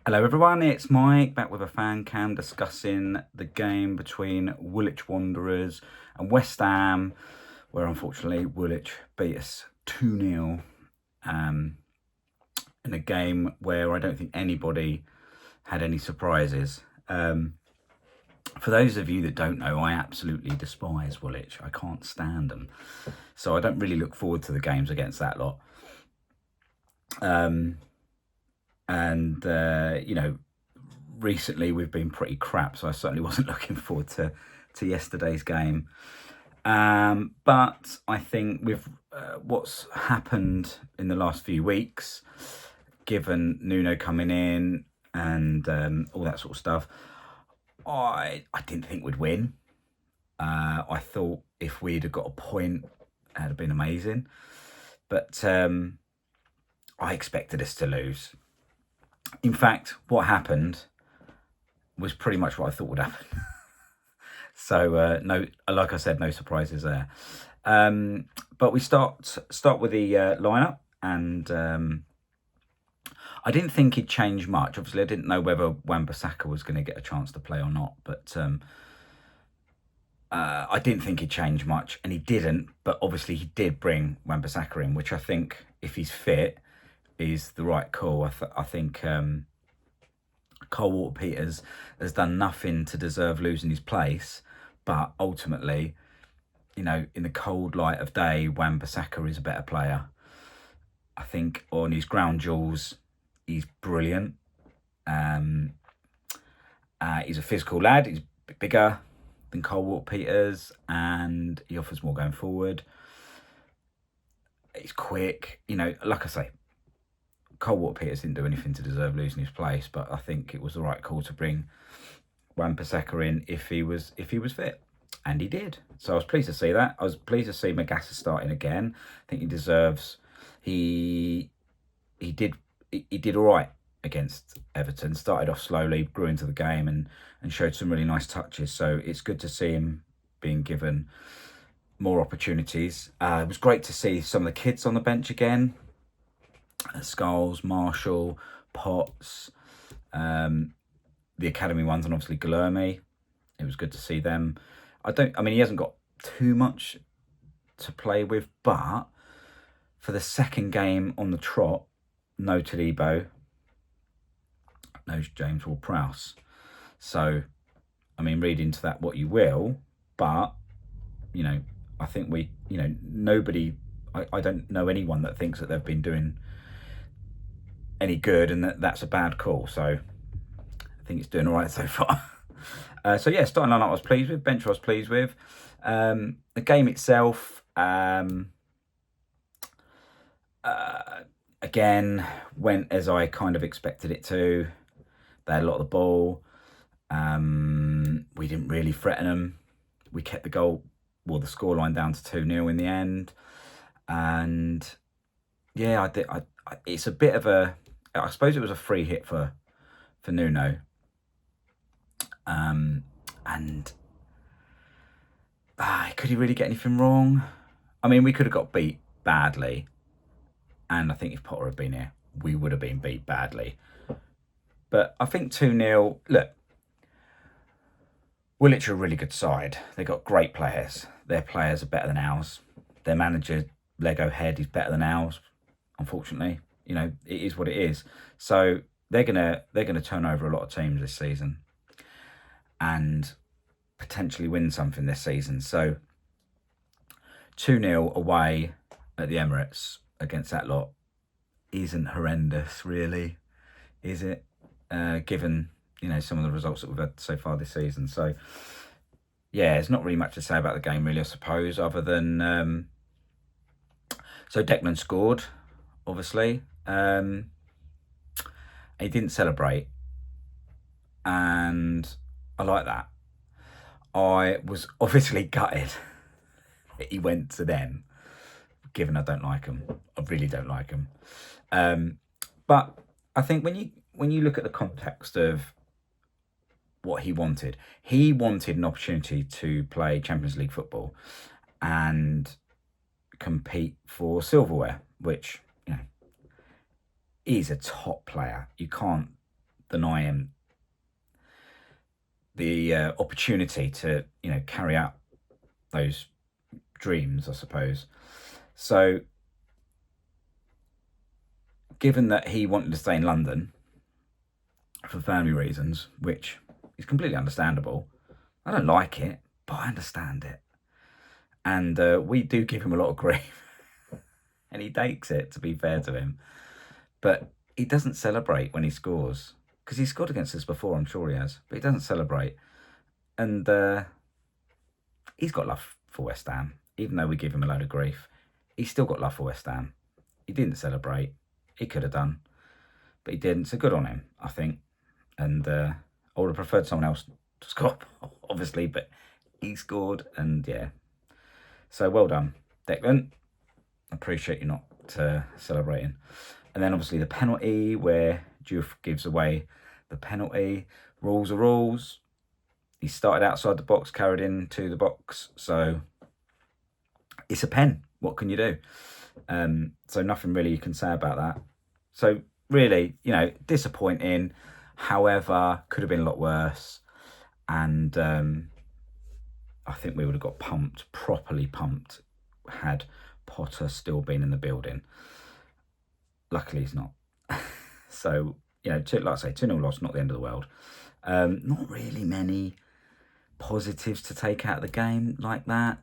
Hello everyone, it's Mike back with a fan cam discussing the game between Woolwich Wanderers and West Ham, where unfortunately Woolwich beat us 2-0 in a game where I don't think anybody had any surprises. For those of you that don't know, I absolutely despise Woolwich. I can't stand them. So I don't really look forward to the games against that lot. Recently we've been pretty crap, so I certainly wasn't looking forward to yesterday's game. But I think with what's happened in the last few weeks, given Nuno coming in and all that sort of stuff, I didn't think we'd win. I thought if we'd have got a point, it would have been amazing. But I expected us to lose. In fact, what happened was pretty much what I thought would happen. So no, like I said, no surprises there. But we start with the lineup, and I didn't think he'd change much. Obviously, I didn't know whether Wan-Bissaka was going to get a chance to play or not, but I didn't think he'd change much, and he didn't. But obviously, he did bring Wan-Bissaka in, which I think, if he's fit, is the right call. I think Cole Walker-Peters has done nothing to deserve losing his place, but ultimately, you know, in the cold light of day, Wan-Bissaka is a better player. I think on his ground duels, he's brilliant. He's a physical lad. He's bigger than Cole Walker-Peters, and he offers more going forward. He's quick. You know, like I say, Cole Walker-Peters didn't do anything to deserve losing his place, but I think it was the right call to bring Wan-Bissaka in if he was fit, and he did. So I was pleased to see that. I was pleased to see Magassa starting again. I think he deserves. He did all right against Everton. Started off slowly, grew into the game, and showed some really nice touches. So it's good to see him being given more opportunities. It was great to see some of the kids on the bench again. Skulls, Marshall, Potts, the academy ones, and obviously Guilherme. It was good to see them. I mean, he hasn't got too much to play with, but for the second game on the trot, no Todibo, no James Ward-Prowse. So, I mean, read into that what you will, but, you know, I think nobody, I don't know anyone that thinks that they've been doing any good and that's a bad call. So I think it's doing all right so far. So yeah, starting lineup I was pleased with, bench I was pleased with. The game itself, again, went as I kind of expected it to. They had a lot of the ball. We didn't really threaten them. We kept the scoreline down to 2-0 in the end. And yeah, it's a bit of I suppose it was a free hit for Nuno. Could he really get anything wrong? I mean, we could have got beat badly. And I think if Potter had been here, we would have been beat badly. But I think 2-0, look, Woolwich are a really good side. They've got great players. Their players are better than ours. Their manager, Lego Head, is better than ours, unfortunately. You know, it is what it is. So they're gonna turn over a lot of teams this season and potentially win something this season. So 2-0 away at the Emirates against that lot isn't horrendous, really, is it? Given, you know, some of the results that we've had so far this season. So yeah, there's not really much to say about the game, really, I suppose, other than so Declan scored, obviously. He didn't celebrate, and I like that. I was obviously gutted that he went to them, given I don't like him. I really don't like him. But I think when you look at the context of what he wanted an opportunity to play Champions League football and compete for silverware, which, you know, he's a top player. You can't deny him the opportunity to, carry out those dreams, I suppose. So, given that he wanted to stay in London for family reasons, which is completely understandable, I don't like it, but I understand it. And we do give him a lot of grief. And he takes it, to be fair to him. But he doesn't celebrate when he scores. Because he's scored against us before, I'm sure he has. But he doesn't celebrate. And he's got love for West Ham. Even though we give him a load of grief, he's still got love for West Ham. He didn't celebrate. He could have done. But he didn't. So good on him, I think. And I would have preferred someone else to score, obviously. But he scored. And yeah. So well done, Declan. Appreciate you not celebrating. And then obviously the penalty where Diouf gives away the penalty. Rules are rules. He started outside the box, carried into the box. So it's a pen. What can you do? So nothing really you can say about that. So really, disappointing. However, could have been a lot worse. And I think we would have got pumped, properly pumped, had Potter still been in the building. Luckily, he's not. So, like I say, 2-0 loss, not the end of the world. Not really many positives to take out of the game like that.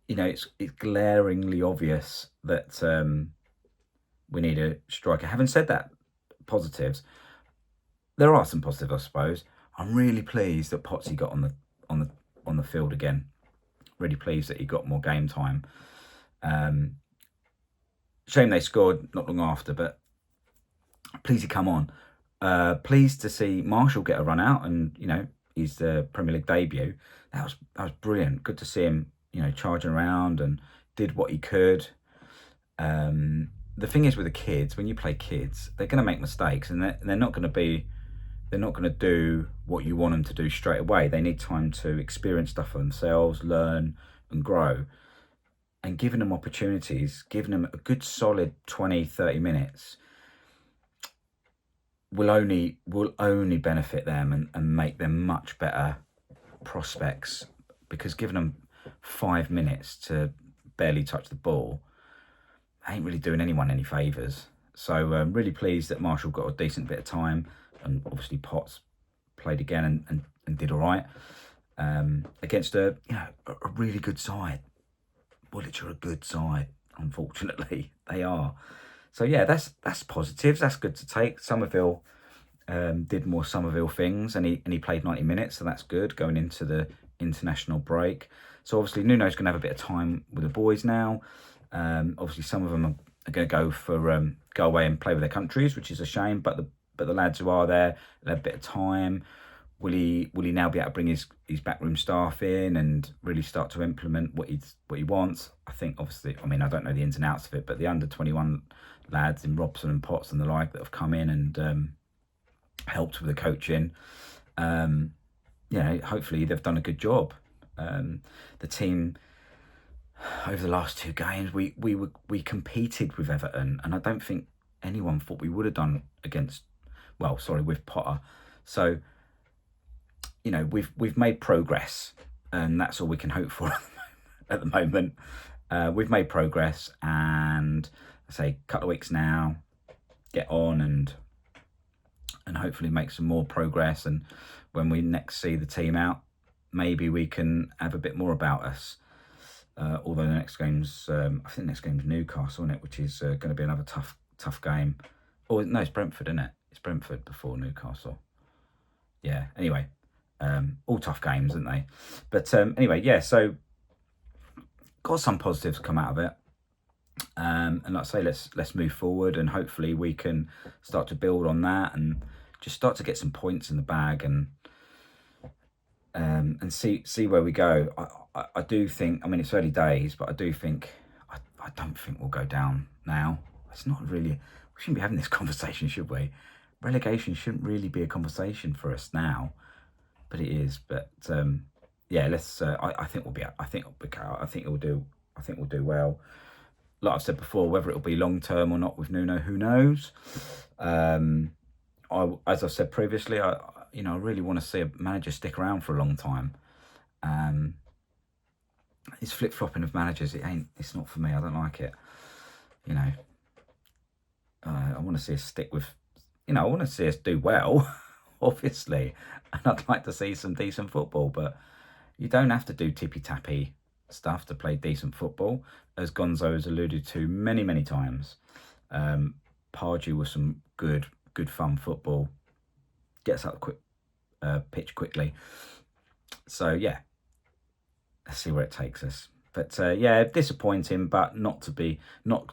It's glaringly obvious that we need a striker. Having said that, positives, there are some positives, I suppose. I'm really pleased that Potsy got on the field again. Really pleased that he got more game time. Shame they scored not long after, but pleased he come on. Pleased to see Marshall get a run out and his Premier League debut. That was brilliant. Good to see him charging around and did what he could. The thing is with the kids, when you play kids, they're going to make mistakes and they're not going to do what you want them to do straight away. They need time to experience stuff for themselves, learn and grow. And giving them opportunities, giving them a good solid 20, 30 minutes will only benefit them and make them much better prospects, because giving them 5 minutes to barely touch the ball ain't really doing anyone any favours. So I'm really pleased that Marshall got a decent bit of time, and obviously Potts played again and did all right against a really good side. Woolwich are a good side, unfortunately. They are. So yeah, that's positives. That's good to take. Somerville did more Somerville things, and he played 90 minutes, so that's good going into the international break. So obviously Nuno's going to have a bit of time with the boys now. Obviously some of them are going to go away and play with their countries, which is a shame. But the lads who are there, they'll have a bit of time. Will he now be able to bring his backroom staff in and really start to implement what he wants? I think obviously, I don't know the ins and outs of it, but the under-21 lads in Robson and Potts and the like that have come in and helped with the coaching, hopefully they've done a good job. The team over the last 2 games, we competed with Everton, and I don't think anyone thought we would have done with Potter. So we've made progress, and that's all we can hope for at the moment. We've made progress, and I say a couple of weeks now, get on and hopefully make some more progress. And when we next see the team out, maybe we can have a bit more about us. Although the next game's, I think the next game's Newcastle, isn't it? Which is going to be another tough game. Oh no, it's Brentford, isn't it? It's Brentford before Newcastle. Yeah. Anyway. All tough games, aren't they? But anyway, yeah, so got some positives come out of it. And like I say, let's move forward, and hopefully we can start to build on that and just start to get some points in the bag and see where we go. I do think, it's early days, but I do think, I don't think we'll go down now. It's not really, we shouldn't be having this conversation, should we? Relegation shouldn't really be a conversation for us now. But it is. But let's. I think we'll be. I think we'll do well. like I've said before, whether it'll be long term or not with Nuno, who knows? As I said previously, I really want to see a manager stick around for a long time. This flip flopping of managers, it's not for me. I don't like it. I want to see us stick with, I want to see us do well, obviously, and I'd like to see some decent football, but you don't have to do tippy-tappy stuff to play decent football, as Gonzo has alluded to many times. Pardew was some good fun football, gets up the pitch quickly. So yeah, let's see where it takes us. But yeah, disappointing, but not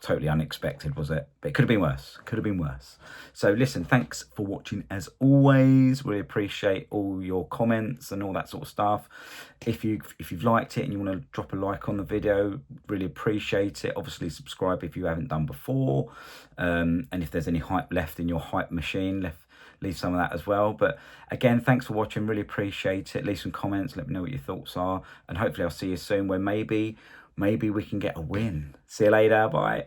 totally unexpected, was it? But it could have been worse. Could have been worse. So listen, thanks for watching as always. Really appreciate all your comments and all that sort of stuff. If you've liked it and you want to drop a like on the video, really appreciate it. Obviously subscribe if you haven't done before. And if there's any hype left in your hype machine, leave some of that as well. But again, thanks for watching, really appreciate it. Leave some comments, let me know what your thoughts are, and hopefully I'll see you soon where maybe we can get a win. See you later, bye.